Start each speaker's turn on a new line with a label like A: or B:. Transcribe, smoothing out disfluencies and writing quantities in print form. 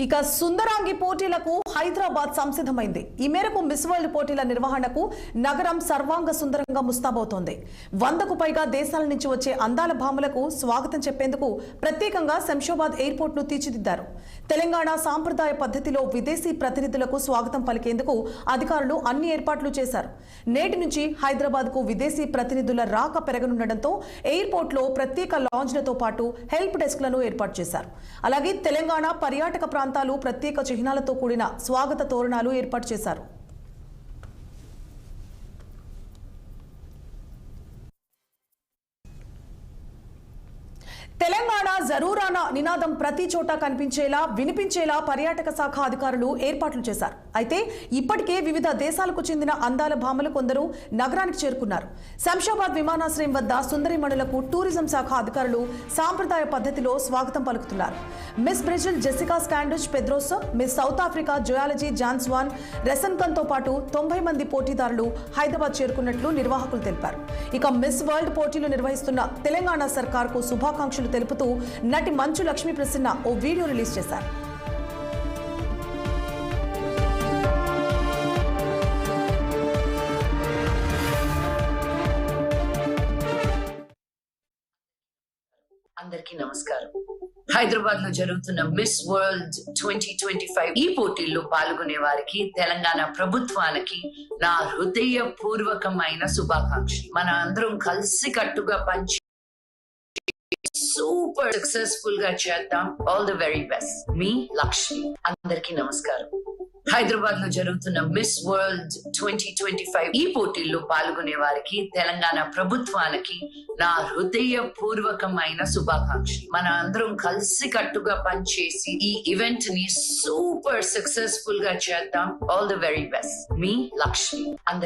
A: ఇక సుందరాంగి పోటీలకు హైదరాబాద్ సంసిద్ధమైంది. ఈ మేరకు మిస్ వరల్డ్ పోటీల నిర్వహణకు నగరం సర్వాంగ సుందరంగా ముస్తాబవుతోంది. 100కు పైగా దేశాల నుంచి వచ్చే అందాల భామలకు స్వాగతం చెప్పేందుకు ప్రత్యేకంగా శంషాబాద్ ఎయిర్పోర్ట్ ను తీర్చిదిద్దారు. తెలంగాణ సాంప్రదాయ పద్ధతిలో విదేశీ ప్రతినిధులకు స్వాగతం పలికేందుకు అధికారులు అన్ని ఏర్పాట్లు చేశారు. నేటి నుంచి హైదరాబాద్ కు విదేశీ ప్రతినిధుల రాక పెరగనుండటంతో ఎయిర్పోర్ట్ లో ప్రత్యేక లాంజ్లతో పాటు హెల్ప్ డెస్క్లను ఏర్పాటు చేశారు. అలాగే తెలంగాణ పర్యాటక ప్రాంతాలు ప్రత్యేక చిహ్నాలతో కూడిన స్వాగత తోరణాలు ఏర్పాటు చేశారు. తెలంగాణ జరూరానా నినాదం ప్రతి చోట కనిపించేలా వినిపించేలా పర్యాటక శాఖ అధికారులు ఏర్పాట్లు చేశారు. అయితే ఇప్పటికే వివిధ దేశాలకు చెందిన అందాల భామలు కొందరు నగరానికి చేరుకున్నారు. శంషాబాద్ విమానాశ్రయం వద్ద సుందరిమణులకు టూరిజం శాఖ అధికారులు సాంప్రదాయ పద్ధతిలో స్వాగతం పలుకుతున్నారు. మిస్ బ్రెజిల్ జెసికా స్కాండుచ్ పెద్రోస్, మిస్ సౌత్ ఆఫ్రికా జయాలజీ జాన్స్వాన్ రెసన్కన్ తో పాటు 90 మంది పోటీదారులు హైదరాబాద్ చేరుకున్నట్లు నిర్వాహకులు తెలిపారు. ఇక మిస్ వరల్డ్ పోటీలు నిర్వహిస్తున్న తెలంగాణ సర్కార్కు శుభాకాంక్షలు తెలుపుతూ నటి మంచు లక్ష్మీ ప్రసన్న ఓ వీడియో రిలీజ్ చేశారు.
B: అందరికీ నమస్కారం. హైదరాబాద్ లో జరుగుతున్న మిస్ వరల్డ్ 2025 ఈ పోటీల్లో పాల్గొనే వారికి తెలంగాణ ప్రభుత్వానికి నా హృదయపూర్వకమైన శుభాకాంక్షలు. మన అందరం కలిసి కట్టుగా పంచి సూపర్ సక్సెస్ఫుల్ గా చేద్దాం. All the very best. మీ లక్ష్మి. అందరికీ నమస్కారం. హైదరాబాద్ లో జరుగుతున్న మిస్ వరల్డ్ 2025 ఈ పోటీల్లో పాల్గొనే వారికి తెలంగాణ ప్రభుత్వానికి నా హృదయపూర్వకమైన శుభాకాంక్షలు. మన అందరం కలిసి కట్టుగా పనిచేసి ఈ ఈవెంట్ ని సూపర్ సక్సెస్ఫుల్ గా చేద్దాం. All the very best. మీ లక్ష్మి.